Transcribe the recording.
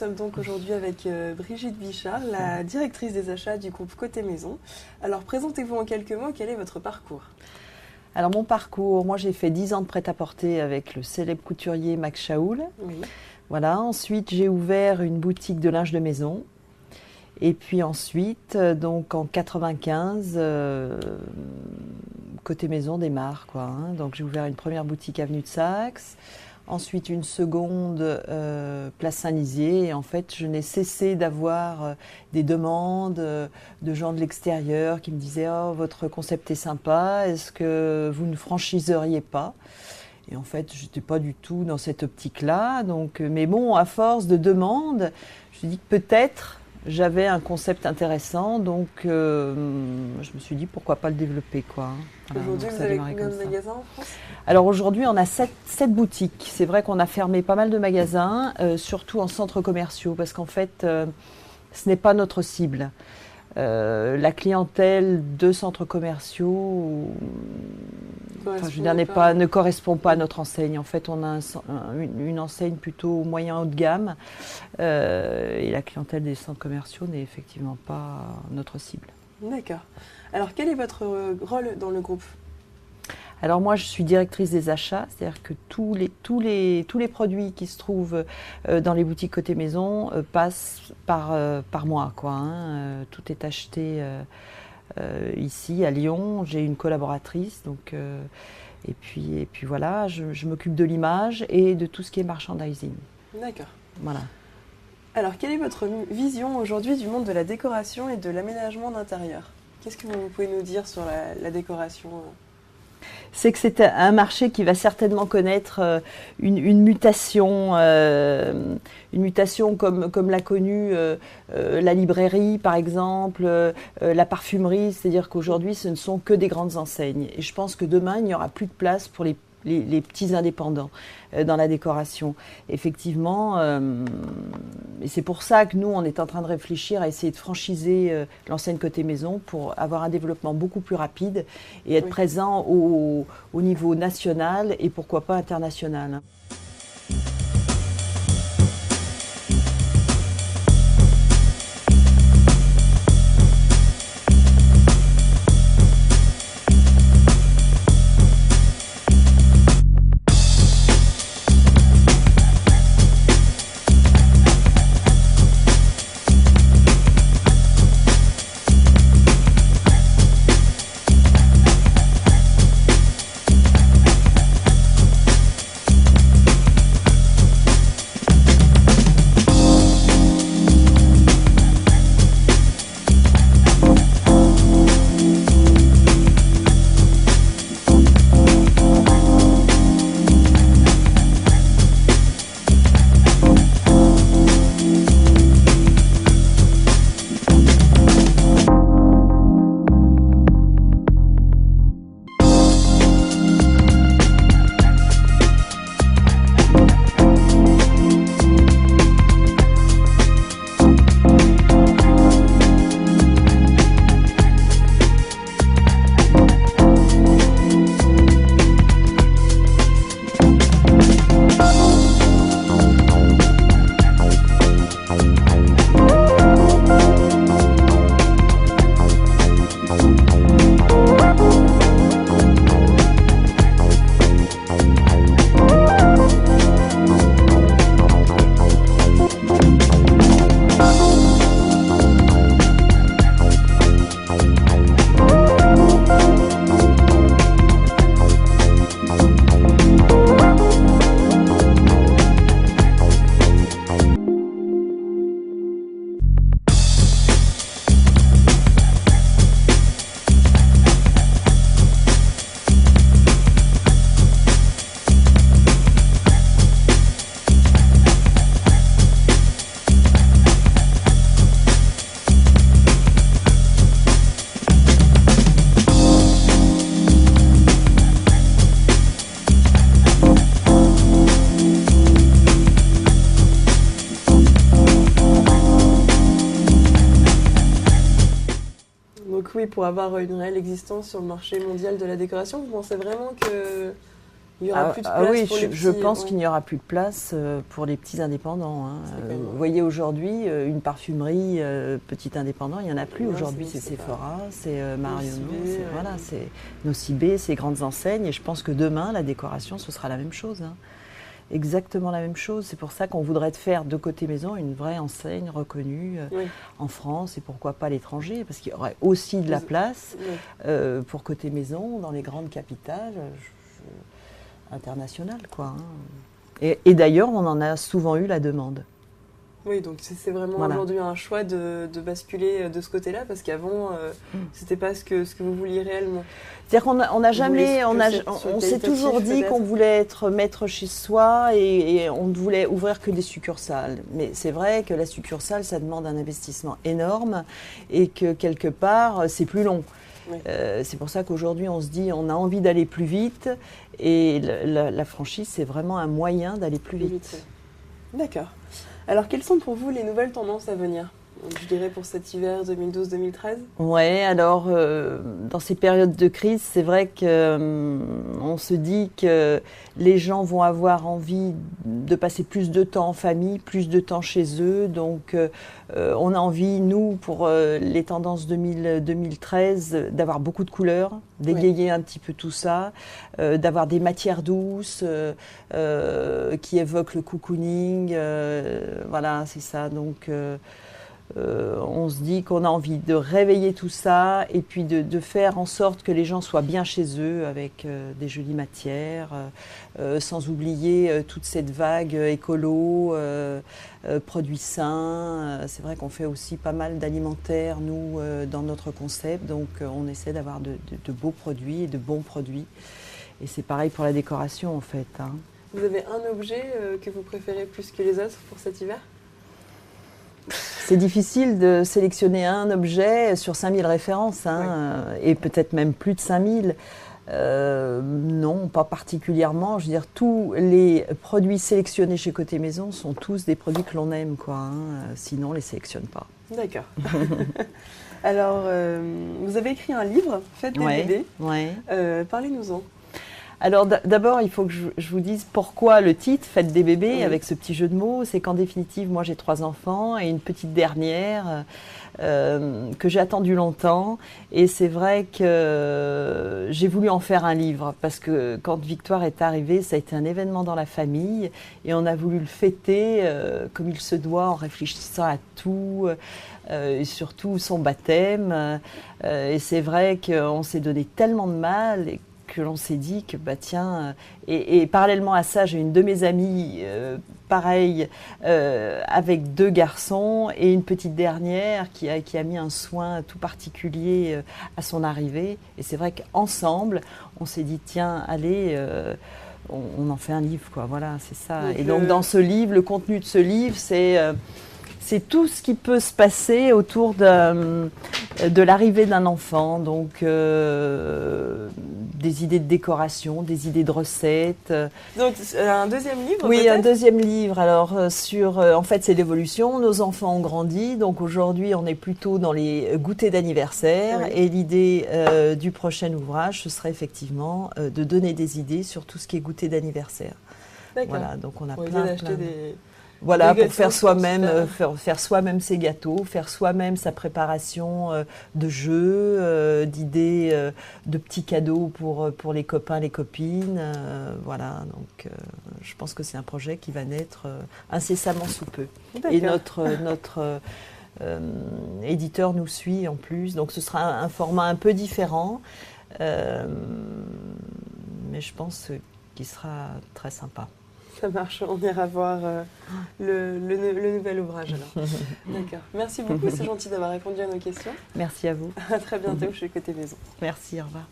sommes donc aujourd'hui avec Brigitte Bichard, la directrice des achats du groupe Côté Maison. Alors présentez-vous en quelques mots, quel est votre parcours ? Alors mon parcours, moi j'ai fait 10 ans de prêt-à-porter avec le célèbre couturier Max Shaoul. Oui. Voilà, ensuite j'ai ouvert une boutique de linge de maison. Et puis ensuite, donc en 95, Côté Maison démarre, quoi, hein. Donc j'ai ouvert une première boutique avenue de Saxe, ensuite une seconde place Saint-Nizier. Et en fait, je n'ai cessé d'avoir des demandes de gens de l'extérieur qui me disaient « Oh, votre concept est sympa, est-ce que vous ne franchiseriez pas ?» Et en fait, je n'étais pas du tout dans cette optique-là. Donc, mais bon, à force de demandes, je me suis dit que peut-être j'avais un concept intéressant, donc je me suis dit pourquoi pas le développer, quoi. Voilà, aujourd'hui, vous avez combien de magasins en France ? Alors aujourd'hui, on a 7 boutiques. C'est vrai qu'on a fermé pas mal de magasins, surtout en centres commerciaux, parce qu'en fait, ce n'est pas notre cible. La clientèle de centres commerciaux ne correspond pas à notre enseigne. En fait, on a une enseigne plutôt moyen haut de gamme et la clientèle des centres commerciaux n'est effectivement pas notre cible. D'accord. Alors, quel est votre rôle dans le groupe ? Alors moi, je suis directrice des achats, c'est-à-dire que tous les produits qui se trouvent dans les boutiques Côté Maison passent par moi, quoi, hein. Tout est acheté ici à Lyon. J'ai une collaboratrice, donc et puis voilà, je m'occupe de l'image et de tout ce qui est merchandising. D'accord. Voilà. Alors, quelle est votre vision aujourd'hui du monde de la décoration et de l'aménagement d'intérieur ? Qu'est-ce que vous pouvez nous dire sur la décoration ? C'est que c'est un marché qui va certainement connaître une mutation comme l'a connue la librairie, par exemple, la parfumerie. C'est-à-dire qu'aujourd'hui, ce ne sont que des grandes enseignes. Et je pense que demain, il n'y aura plus de place pour les petits indépendants dans la décoration. Effectivement, et c'est pour ça que nous, on est en train de réfléchir à essayer de franchiser l'enseigne Côté Maison pour avoir un développement beaucoup plus rapide et être présent au niveau national et pourquoi pas international. Oui, pour avoir une réelle existence sur le marché mondial de la décoration, vous pensez vraiment Il n'y aura plus de place oui, pour les petits. Je pense qu'il n'y aura plus de place pour les petits indépendants. Hein. Vous voyez aujourd'hui, une parfumerie petit indépendant, il n'y en a plus aujourd'hui. C'est Sephora, c'est Marionneau, voilà, c'est Nocibé, c'est grandes enseignes. Et je pense que demain, la décoration, ce sera la même chose. Hein. Exactement la même chose. C'est pour ça qu'on voudrait faire de Côté Maison une vraie enseigne reconnue en France et pourquoi pas à l'étranger, parce qu'il y aurait aussi de la place pour Côté Maison dans les grandes capitales internationales, quoi. Hein. Et d'ailleurs, on en a souvent eu la demande. Oui, donc c'est vraiment aujourd'hui un choix de basculer de ce côté-là, parce qu'avant, c'était pas ce que vous vouliez réellement. C'est-à-dire qu'on n'a jamais, on s'est toujours dit qu'on voulait être maître chez soi et on ne voulait ouvrir que des succursales. Mais c'est vrai que la succursale, ça demande un investissement énorme et que quelque part, c'est plus long. Oui. C'est pour ça qu'aujourd'hui, on se dit on a envie d'aller plus vite et la franchise, c'est vraiment un moyen d'aller plus vite. D'accord. Alors, quelles sont pour vous les nouvelles tendances à venir ? Je dirais pour cet hiver 2012-2013 ? Oui, alors dans ces périodes de crise, c'est vrai qu'on se dit que les gens vont avoir envie de passer plus de temps en famille, plus de temps chez eux. Donc on a envie, nous, pour les tendances 2013, d'avoir beaucoup de couleurs, d'égayer un petit peu tout ça, d'avoir des matières douces qui évoquent le cocooning. Voilà, c'est ça. Donc on se dit qu'on a envie de réveiller tout ça et puis de faire en sorte que les gens soient bien chez eux avec des jolies matières, sans oublier toute cette vague écolo, produits sains. C'est vrai qu'on fait aussi pas mal d'alimentaire, nous, dans notre concept, donc on essaie d'avoir de beaux produits et de bons produits. Et c'est pareil pour la décoration, en fait. Hein. Vous avez un objet que vous préférez plus que les autres pour cet hiver ? C'est difficile de sélectionner un objet sur 5000 références, hein, et peut-être même plus de 5000. Non, pas particulièrement. Je veux dire, tous les produits sélectionnés chez Côté Maison sont tous des produits que l'on aime, quoi. Hein, sinon, on ne les sélectionne pas. D'accord. Alors, vous avez écrit un livre, Faites des bébés. Parlez-nous-en. Alors d'abord, il faut que je vous dise pourquoi le titre, Faites des bébés, avec ce petit jeu de mots. C'est qu'en définitive, moi j'ai 3 enfants et une petite dernière que j'ai attendue longtemps. Et c'est vrai que j'ai voulu en faire un livre parce que quand Victoire est arrivée, ça a été un événement dans la famille et on a voulu le fêter comme il se doit en réfléchissant à tout. Et surtout son baptême. Et c'est vrai qu'on s'est donné tellement de mal et que l'on s'est dit que, bah tiens, et parallèlement à ça, j'ai une de mes amies, pareil, avec 2 garçons et une petite dernière qui a mis un soin tout particulier à son arrivée. Et c'est vrai qu'ensemble, on s'est dit, tiens, allez, on en fait un livre, quoi, voilà, c'est ça. Et donc dans ce livre, le contenu de ce livre, c'est tout ce qui peut se passer autour de l'arrivée d'un enfant, donc des idées de décoration, des idées de recettes. Donc un deuxième livre ? Oui, un deuxième livre. Alors en fait, c'est l'évolution. Nos enfants ont grandi, donc aujourd'hui, on est plutôt dans les goûters d'anniversaire. Et l'idée du prochain ouvrage, ce serait effectivement de donner des idées sur tout ce qui est goûter d'anniversaire. D'accord. Voilà, donc on a plein. Voilà, pour faire soi-même, faire soi-même ses gâteaux, faire soi-même sa préparation de jeux, d'idées, de petits cadeaux pour les copains, les copines. Voilà, donc je pense que c'est un projet qui va naître incessamment sous peu. Et notre éditeur nous suit en plus, donc ce sera un format un peu différent, mais je pense qu'il sera très sympa. Ça marche, on ira voir le nouvel ouvrage alors. D'accord. Merci beaucoup, c'est gentil d'avoir répondu à nos questions. Merci à vous. À très bientôt chez Côté Maison. Merci, au revoir.